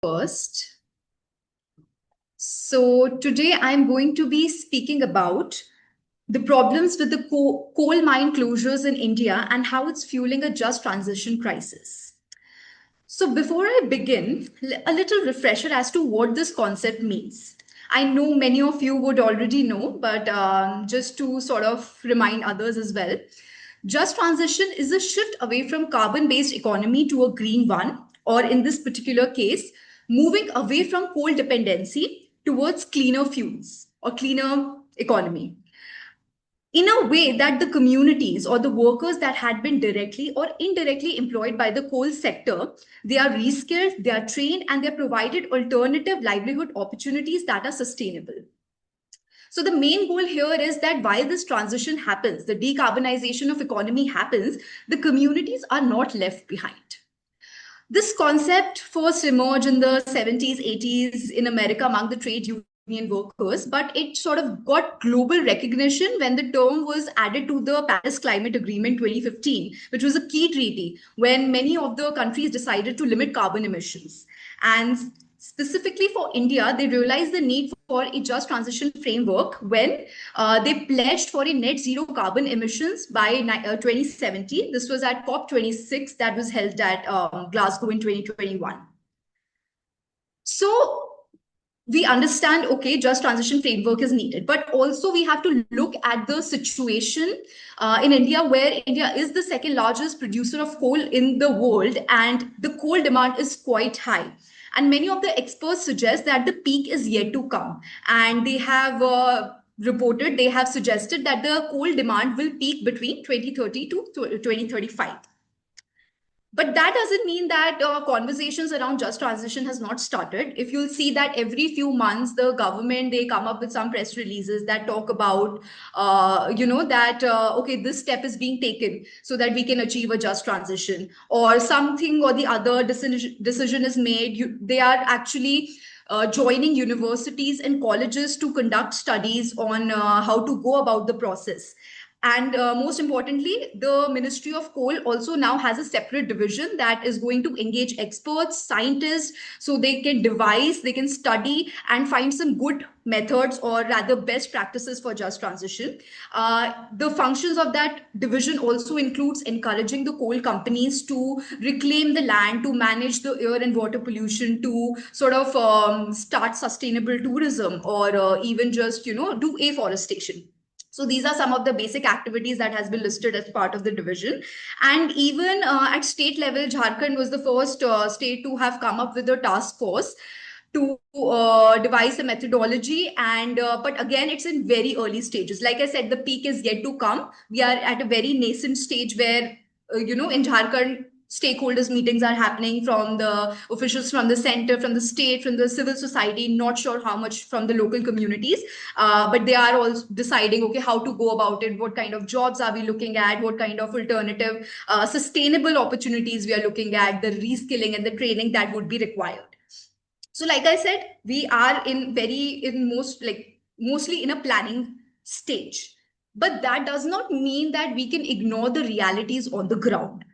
First. So today I'm going to be speaking about the problems with the coal mine closures in India and how it's fueling a just transition crisis. So before I begin, a little refresher as to what this concept means. I know many of you would already know, but just to sort of remind others as well, just transition is a shift away from carbon-based economy to a green one, or in this particular case, moving away from coal dependency towards cleaner fuels or cleaner economy in a way that the communities or the workers that had been directly or indirectly employed by the coal sector, they are reskilled, they are trained, and they're provided alternative livelihood opportunities that are sustainable. So the main goal here is that while this transition happens, the decarbonization of economy happens, the communities are not left behind. This concept first emerged in the 70s, 80s in America among the trade union workers, but it sort of got global recognition when the term was added to the Paris Climate Agreement 2015, which was a key treaty when many of the countries decided to limit carbon emissions. And specifically for India, they realized the need for a just transition framework when they pledged for a net zero carbon emissions by 2070. This was at COP26 that was held at Glasgow in 2021. So we understand, okay, just transition framework is needed, but also we have to look at the situation in India, where India is the second largest producer of coal in the world, and the coal demand is quite high. And many of the experts suggest that the peak is yet to come. And they have they have suggested that the coal demand will peak between 2030 to 2035. But that doesn't mean that conversations around just transition has not started. If you'll see that every few months, the government, they come up with some press releases that talk about, okay, this step is being taken so that we can achieve a just transition, or something or the other decision is made. They are actually joining universities and colleges to conduct studies on how to go about the process. And most importantly, the Ministry of Coal also now has a separate division that is going to engage experts, scientists, so they can devise, they can study and find some good methods, or rather best practices for just transition. The functions of that division also includes encouraging the coal companies to reclaim the land, to manage the air and water pollution, to sort of start sustainable tourism, or even just, do afforestation. So these are some of the basic activities that has been listed as part of the division. And even at state level, Jharkhand was the first state to have come up with a task force to devise a methodology. And but again, it's in very early stages. Like I said, the peak is yet to come. We are at a very nascent stage where, in Jharkhand, stakeholders meetings are happening from the officials from the center, from the state, from the civil society, not sure how much from the local communities, but they are all deciding, okay, how to go about it, what kind of jobs are we looking at, what kind of alternative sustainable opportunities we are looking at, the reskilling and the training that would be required. So like I said, we are mostly in a planning stage, but that does not mean that we can ignore the realities on the ground.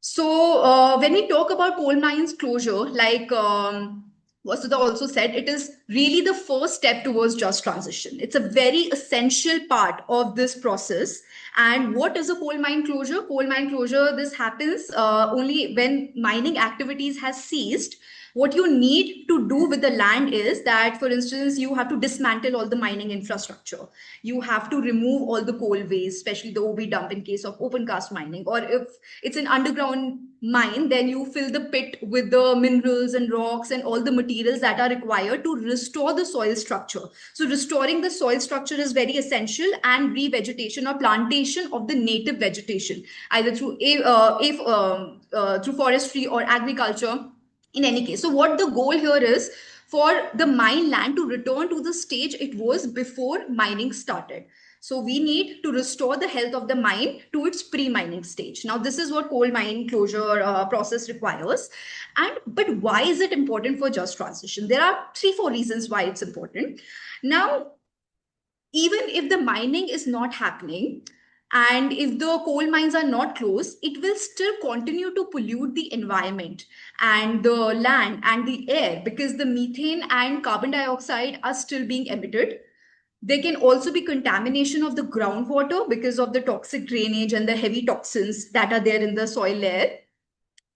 So when we talk about coal mines closure, like Vasudha also said, it is really the first step towards just transition. It's a very essential part of this process. And what is a coal mine closure? Coal mine closure, this happens only when mining activities has ceased. What you need to do with the land is that, for instance, you have to dismantle all the mining infrastructure. You have to remove all the coal waste, especially the OB dump in case of open cast mining. Or if it's an underground mine, then you fill the pit with the minerals and rocks and all the materials that are required to restore the soil structure. So restoring the soil structure is very essential, and revegetation or plantation of the native vegetation, either through forestry or agriculture, in any case. So what the goal here is for the mine land to return to the stage it was before mining started. So we need to restore the health of the mine to its pre-mining stage. Now, this is what coal mine closure process requires. But why is it important for just transition? There are 3-4 reasons why it's important. Now, even if the mining is not happening, And if the coal mines are not closed, it will still continue to pollute the environment and the land and the air, because the methane and carbon dioxide are still being emitted. There can also be contamination of the groundwater because of the toxic drainage and the heavy toxins that are there in the soil layer.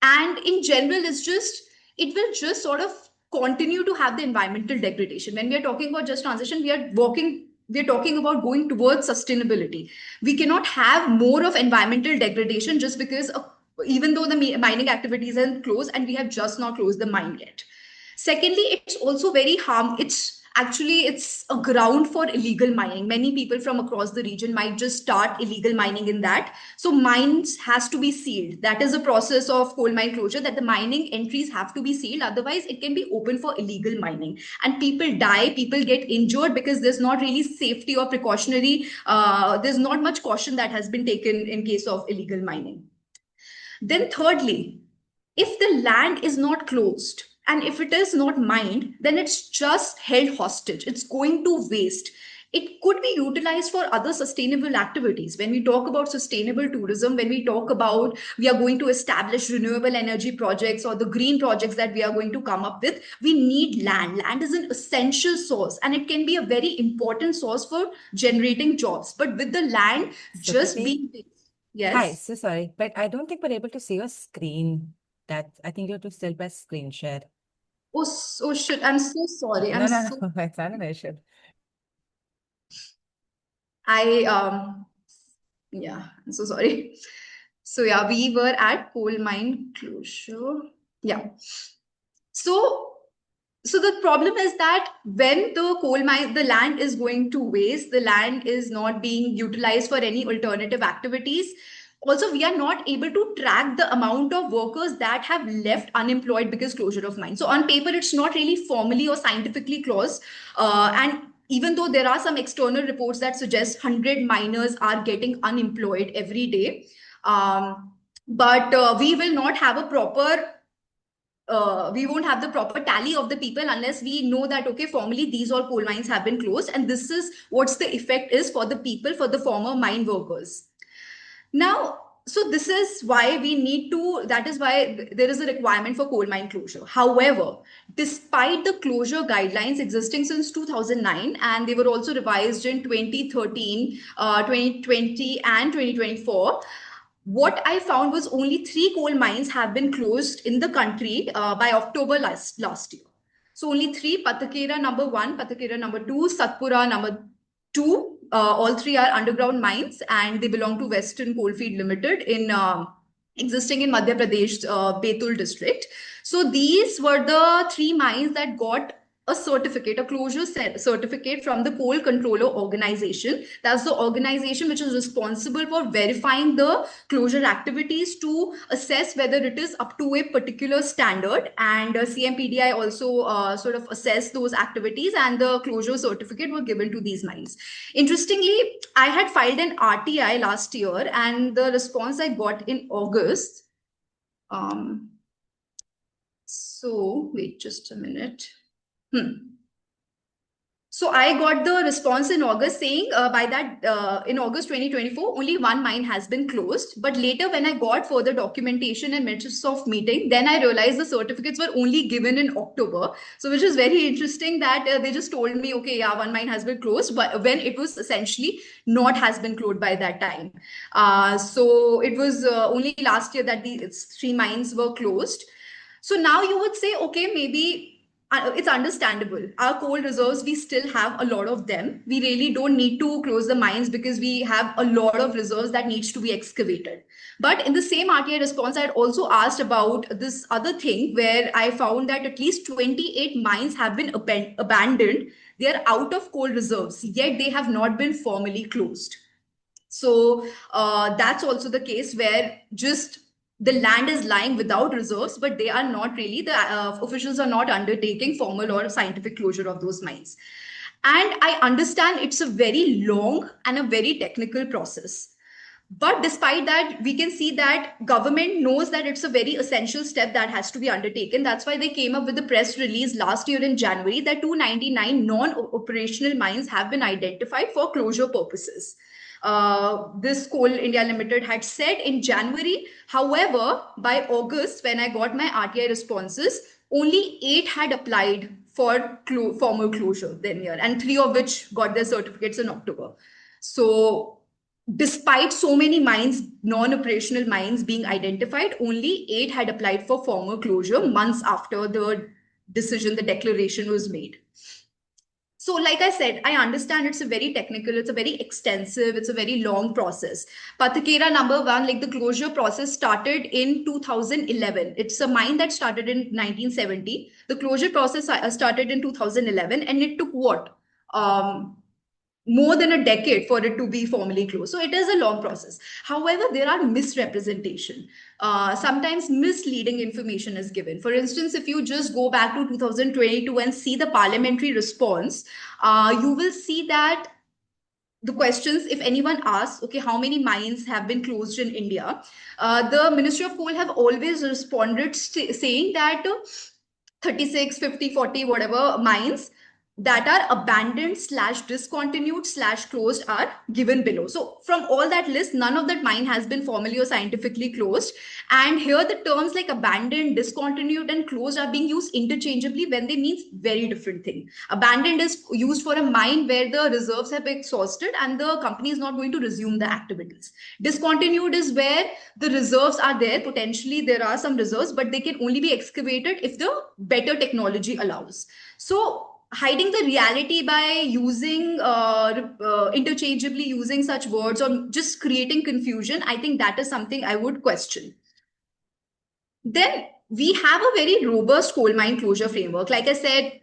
And in general, it will just sort of continue to have the environmental degradation. When we are talking about just transition, we're talking about going towards sustainability. We cannot have more of environmental degradation just because of, even though the mining activities are closed and we have just not closed the mine yet. Secondly, it's also very harm. It's a ground for illegal mining. Many people from across the region might just start illegal mining in that. So mines has to be sealed. That is a process of coal mine closure, that the mining entries have to be sealed. Otherwise, it can be open for illegal mining. And people die, people get injured because there's not really safety or precautionary, there's not much caution that has been taken in case of illegal mining. Then thirdly, if the land is not closed and if it is not mined, then it's just held hostage. It's going to waste. It could be utilized for other sustainable activities. When we talk about sustainable tourism, when we talk about we are going to establish renewable energy projects or the green projects that we are going to come up with, we need land. Land is an essential source and it can be a very important source for generating jobs. But with the land just being... Hi, Yes. so sorry, but I don't think we're able to see your screen. I think you have to still press screen share. Oh shit. I'm so sorry. No, no, no, it's not an issue. I yeah, I'm so sorry. So yeah, we were at coal mine closure. Yeah. So the problem is that when the coal mine, the land is going to waste, the land is not being utilized for any alternative activities. Also, we are not able to track the amount of workers that have left unemployed because closure of mine. So on paper, it's not really formally or scientifically closed. And even though there are some external reports that suggest 100 miners are getting unemployed every day, but we won't have the proper tally of the people unless we know that, okay, formally these all coal mines have been closed and this is what's the effect is for the people, for the former mine workers. Now, so this is why that is why there is a requirement for coal mine closure. However, despite the closure guidelines existing since 2009, and they were also revised in 2013, 2020 and 2024, what I found was only 3 coal mines have been closed in the country by October last year. So only 3: Patakera number 1, Patakera number 2, Satpura number 2. All 3 are underground mines and they belong to Western Coalfield Limited in existing in Madhya Pradesh, Betul district. So these were the 3 mines that got a certificate, a closure certificate from the Coal Controller Organization. That's the organization which is responsible for verifying the closure activities to assess whether it is up to a particular standard. And CMPDI also sort of assessed those activities and the closure certificate were given to these mines. Interestingly, I had filed an RTI last year and the response I got in August. So wait just a minute. So I got the response in August saying in August 2024, only 1 mine has been closed. But later when I got further documentation and minutes of meeting, then I realized the certificates were only given in October. So which is very interesting that they just told me, okay, yeah, 1 mine has been closed, but when it was essentially not has been closed by that time. So it was only last year that these 3 mines were closed. So now you would say, okay, maybe it's understandable. Our coal reserves, we still have a lot of them. We really don't need to close the mines because we have a lot of reserves that needs to be excavated. But in the same RTI response, I had also asked about this other thing where I found that at least 28 mines have been abandoned. They are out of coal reserves, yet they have not been formally closed. So that's also the case where just the land is lying without reserves, but they are not really, the officials are not undertaking formal or scientific closure of those mines. And I understand it's a very long and a very technical process. But despite that, we can see that government knows that it's a very essential step that has to be undertaken. That's why they came up with the press release last year in January that 299 non-operational mines have been identified for closure purposes. this Coal India Limited had said in January. However, by August, when I got my RTI responses, only 8 had applied for formal closure then year, and 3 of which got their certificates in October. So, despite so many mines, non-operational mines being identified, only 8 had applied for formal closure months after the decision, the declaration was made. So, like I said, I understand it's a very technical, it's a very extensive, it's a very long process. Pathakera number one, like the closure process started in 2011. It's a mine that started in 1970. The closure process started in 2011, and it took what? More than a decade for it to be formally closed. So it is a long process. However, there are misrepresentation. Sometimes misleading information is given. For instance, if you just go back to 2022 and see the parliamentary response, you will see that the questions, if anyone asks, okay, how many mines have been closed in India, the Ministry of Coal have always responded saying that 36, 50, 40, whatever mines that are abandoned slash discontinued slash closed are given below. So from all that list, none of that mine has been formally or scientifically closed. And here the terms like abandoned, discontinued, and closed are being used interchangeably when they mean very different thing. Abandoned is used for a mine where the reserves have exhausted and the company is not going to resume the activities. Discontinued is where the reserves are there. Potentially there are some reserves, but they can only be excavated if the better technology allows. So hiding the reality by using interchangeably using such words or just creating confusion, I think that is something I would question. Then we have a very robust coal mine closure framework. Like I said,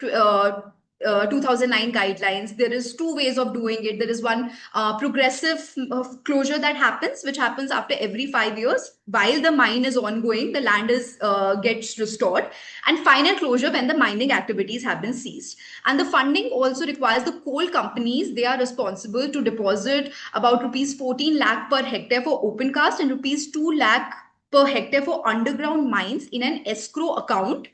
2009 guidelines. There is two ways of doing it. There is one progressive closure that happens, which happens after every 5 years. While the mine is ongoing, the land is gets restored, and final closure when the mining activities have been ceased. And the funding also requires the coal companies. They are responsible to deposit about rupees 14 lakh per hectare for open cast and rupees 2 lakh per hectare for underground mines in an escrow account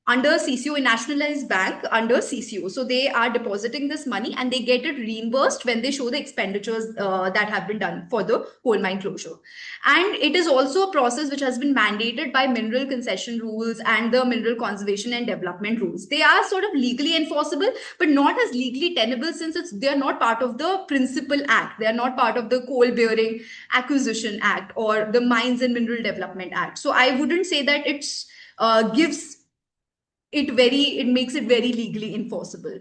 under CCO, a nationalized bank under CCO. So they are depositing this money and they get it reimbursed when they show the expenditures that have been done for the coal mine closure. And it is also a process which has been mandated by mineral concession rules and the mineral conservation and development rules. They are sort of legally enforceable, but not as legally tenable since they are not part of the Principal Act. They are not part of the Coal Bearing Acquisition Act or the Mines and Mineral Development Act. So I wouldn't say that it's gives it makes it very legally enforceable.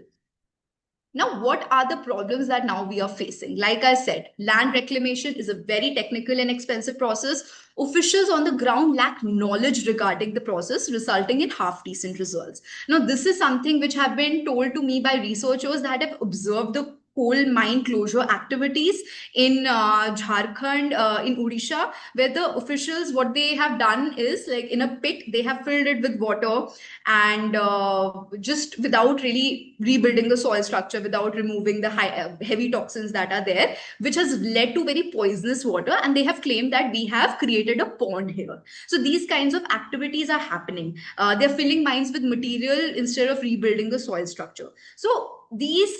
Now, what are the problems that now we are facing? Like I said, land reclamation is a very technical and expensive process. Officials on the ground lack knowledge regarding the process, resulting in half decent results. Now, this is something which have been told to me by researchers that have observed the coal mine closure activities in Jharkhand, in Odisha, where the officials, what they have done is like in a pit, they have filled it with water and just without really rebuilding the soil structure, without removing the heavy toxins that are there, which has led to very poisonous water. And they have claimed that we have created a pond here. So these kinds of activities are happening. They're filling mines with material instead of rebuilding the soil structure. So these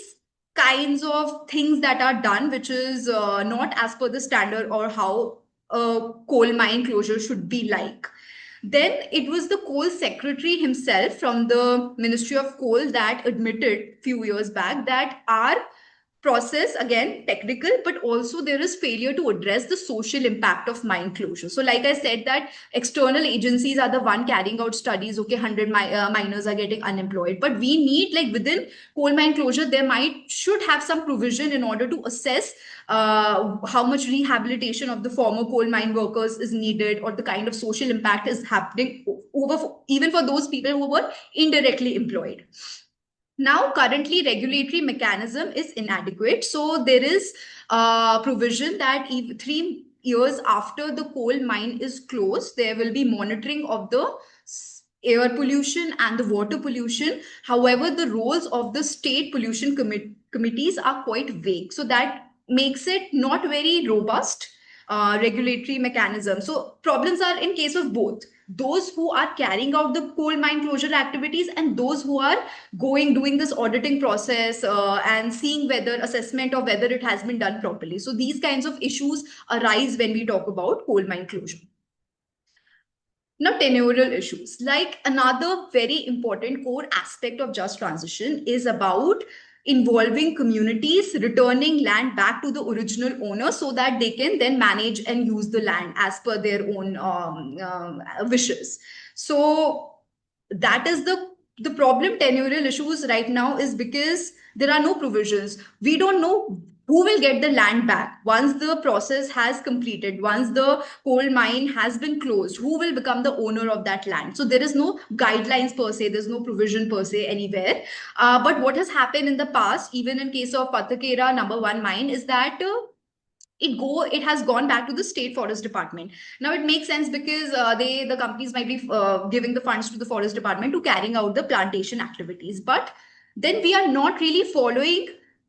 kinds of things that are done, which is not as per the standard or how a coal mine closure should be like. Then it was the coal secretary himself from the Ministry of Coal that admitted few years back that our process, again technical, but also there is failure to address the social impact of mine closure. So like I said, that external agencies are the one carrying out studies. Okay, 100 miners are getting unemployed, but we need, like, within coal mine closure there should have some provision in order to assess how much rehabilitation of the former coal mine workers is needed, or the kind of social impact is happening over even for those people who were indirectly employed. Now, currently, regulatory mechanism is inadequate. So there is a provision that 3 years after the coal mine is closed, there will be monitoring of the air pollution and the water pollution. However, the roles of the state pollution committees are quite vague. So that makes it not very robust. regulatory mechanism. So problems are in case of both those who are carrying out the coal mine closure activities and those who are doing this auditing process and seeing whether assessment of whether it has been done properly. So these kinds of issues arise when we talk about coal mine closure. Now, tenurial issues. Like another very important core aspect of just transition is about involving communities, returning land back to the original owner so that they can then manage and use the land as per their own wishes. So that is the problem. Tenurial issues right now is because there are no provisions. We don't know who will get the land back once the process has completed, once the coal mine has been closed, who will become the owner of that land. So there is no guidelines per se, there's no provision per se anywhere. But what has happened in the past, even in case of Patakera number 1 mine, is that it has gone back to the state forest department. Now it makes sense because the companies might be giving the funds to the forest department to carrying out the plantation activities, but then we are not really following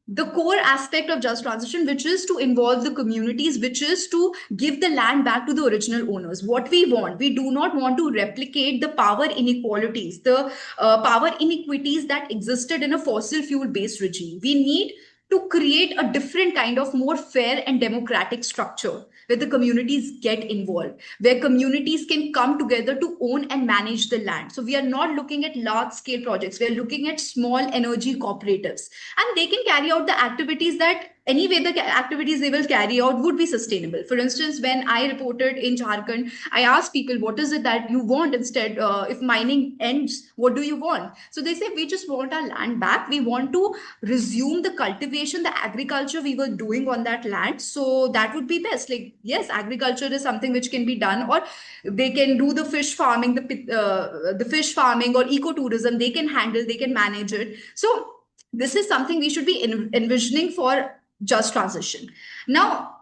the core aspect of just transition, which is to involve the communities, which is to give the land back to the original owners. What we do not want to replicate the power inequalities, the power inequities that existed in a fossil fuel based regime. We need to create a different kind of more fair and democratic structure where the communities get involved, where communities can come together to own and manage the land. So we are not looking at large scale projects. We are looking at small energy cooperatives, and they can carry out the activities that anyway the activities they will carry out would be sustainable. For instance, when I reported in Jharkhand, I asked people, what is it that you want instead? If mining ends, what do you want? So they say, we just want our land back. We want to resume the cultivation, the agriculture we were doing on that land. So that would be best. Like, yes, agriculture is something which can be done, or they can do the fish farming, the fish farming or ecotourism. They can handle, they can manage it. So this is something we should be envisioning for just transition. Now,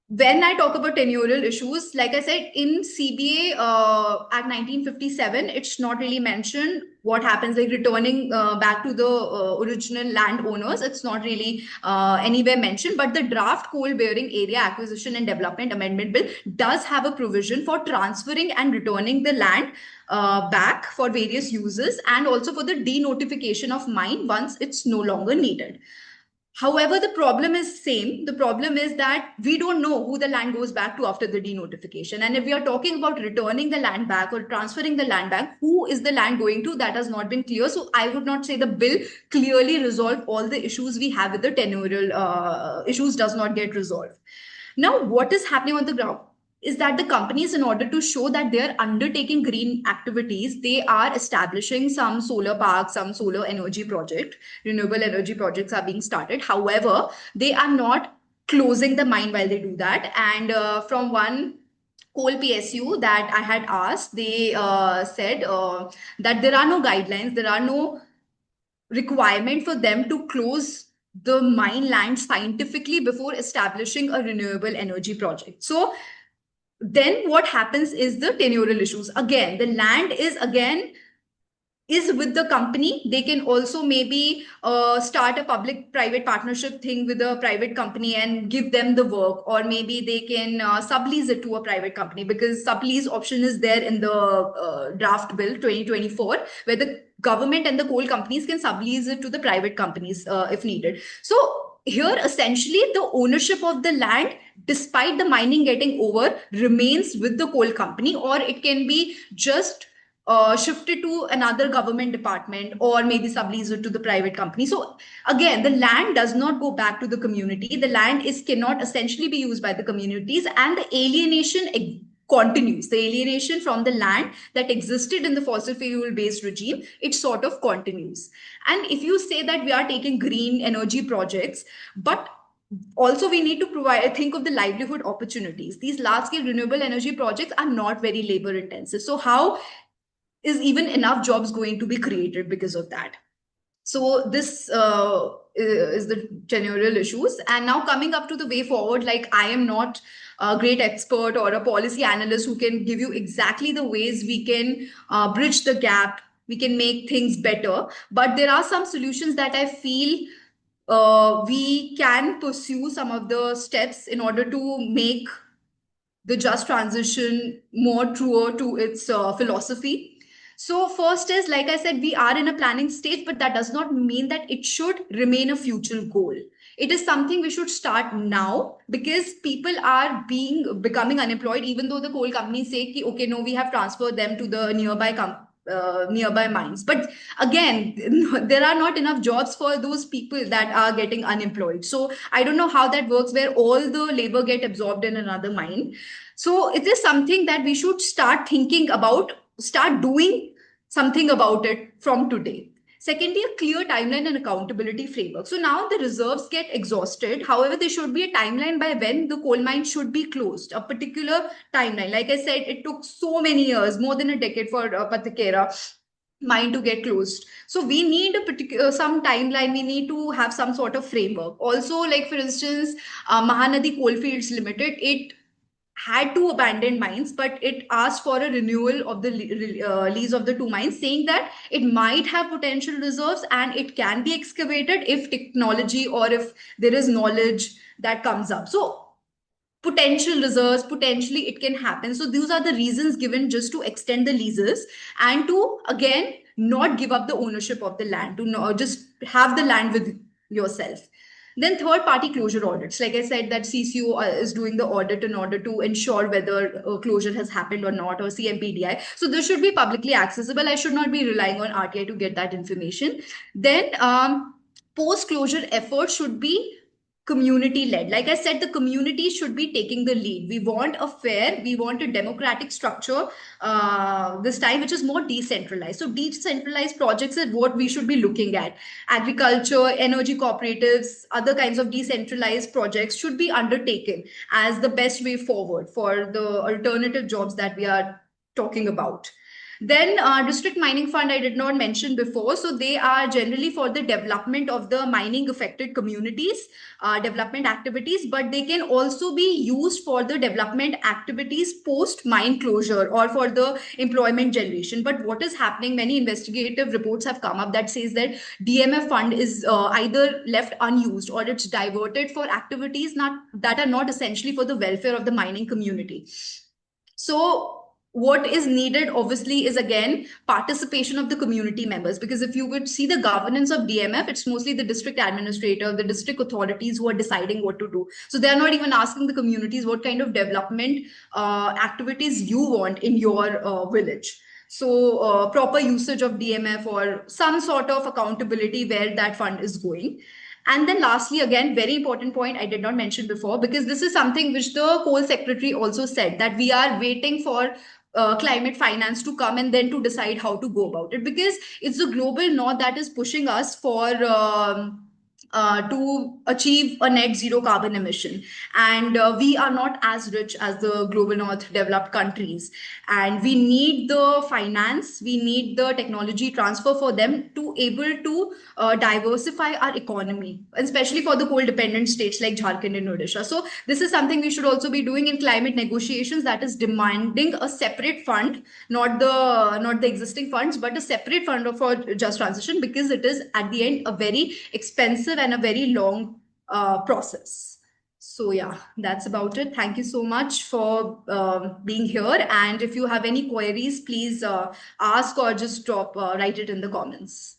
when I talk about tenurial issues, like I said, in CBA Act 1957, it's not really mentioned what happens, like returning back to the original landowners. It's not really anywhere mentioned, but the draft coal bearing area acquisition and development amendment bill does have a provision for transferring and returning the land back for various uses, and also for the denotification of mine once it's no longer needed. However, the problem is same. The problem is that we don't know who the land goes back to after the denotification. And if we are talking about returning the land back or transferring the land back, who is the land going to? That has not been clear. So I would not say the bill clearly resolved all the issues we have with the tenurial issues does not get resolved. Now, what is happening on the ground is that the companies, in order to show that they are undertaking green activities, they are establishing some solar parks, some solar energy project, renewable energy projects are being started. However, they are not closing the mine while they do that. And from one coal PSU that I had asked, they said that there are no guidelines, there are no requirement for them to close the mine land scientifically before establishing a renewable energy project. So then what happens is the tenurial issues. Again, the land is with the company. They can also maybe start a public private partnership thing with a private company and give them the work, or maybe they can sublease it to a private company, because sublease option is there in the draft bill 2024, where the government and the coal companies can sublease it to the private companies if needed. So here essentially the ownership of the land, despite the mining getting over, remains with the coal company, or it can be just shifted to another government department, or maybe sublease it to the private company. So again, the land does not go back to the community. The land cannot essentially be used by the communities, and the alienation continues. The alienation from the land that existed in the fossil fuel based regime, it sort of continues. And if you say that we are taking green energy projects, but also we need to think of the livelihood opportunities. These large scale renewable energy projects are not very labor intensive. So how is even enough jobs going to be created because of that? So this is the tenurial issues. And now coming up to the way forward, like I am not a great expert or a policy analyst who can give you exactly the ways we can bridge the gap, we can make things better. But there are some solutions that I feel we can pursue some of the steps in order to make the just transition more truer to its philosophy. So, first is like I said, we are in a planning stage, but that does not mean that it should remain a future goal. It is something we should start now because people are becoming unemployed, even though the coal companies say, ki, okay, no, we have transferred them to the nearby mines. But again, there are not enough jobs for those people that are getting unemployed. So I don't know how that works, where all the labor get absorbed in another mine. So it is something that we should start thinking about, start doing something about it from today. Secondly, a clear timeline and accountability framework. So now the reserves get exhausted. However, there should be a timeline by when the coal mine should be closed, a particular timeline. Like I said, it took so many years, more than a decade for Patakera mine to get closed. So we need a particular some timeline. We need to have some sort of framework. Also, like for instance, Mahanadi Coalfields Limited, it had to abandon mines, but it asked for a renewal of the lease of the two mines, saying that it might have potential reserves and it can be excavated if technology or if there is knowledge that comes up. So potential reserves, potentially it can happen. So these are the reasons given just to extend the leases and to again not give up the ownership of the land, to just have the land with yourself. Then third party closure audits. Like I said, that CCO is doing the audit in order to ensure whether closure has happened or not, or CMPDI. So this should be publicly accessible. I should not be relying on RTI to get that information. Then post closure efforts should be community led. Like I said, the community should be taking the lead. We want a fair, we want a democratic structure this time, which is more decentralized. So decentralized projects is what we should be looking at. Agriculture, energy cooperatives, other kinds of decentralized projects should be undertaken as the best way forward for the alternative jobs that we are talking about. Then district mining fund, I did not mention before. So they are generally for the development of the mining affected communities, development activities, but they can also be used for the development activities post mine closure or for the employment generation. But what is happening, many investigative reports have come up that says that DMF fund is either left unused or it's diverted for activities that are not essentially for the welfare of the mining community. So what is needed obviously is again participation of the community members, because if you would see the governance of DMF, it's mostly the district administrator, the district authorities who are deciding what to do. So they're not even asking the communities what kind of development activities you want in your village. So proper usage of DMF or some sort of accountability where that fund is going. And then lastly, again, very important point I did not mention before, because this is something which the coal secretary also said, that we are waiting for climate finance to come and then to decide how to go about it, because it's the global north that is pushing us for to achieve a net zero carbon emission. And we are not as rich as the global north developed countries. And we need the finance, we need the technology transfer for them to able to diversify our economy, especially for the coal dependent states like Jharkhand and Odisha. So this is something we should also be doing in climate negotiations, that is demanding a separate fund, not the existing funds, but a separate fund for just transition, because it is at the end a very expensive and a very long process. So yeah, that's about it. Thank you so much for being here. And if you have any queries, please ask or just write it in the comments.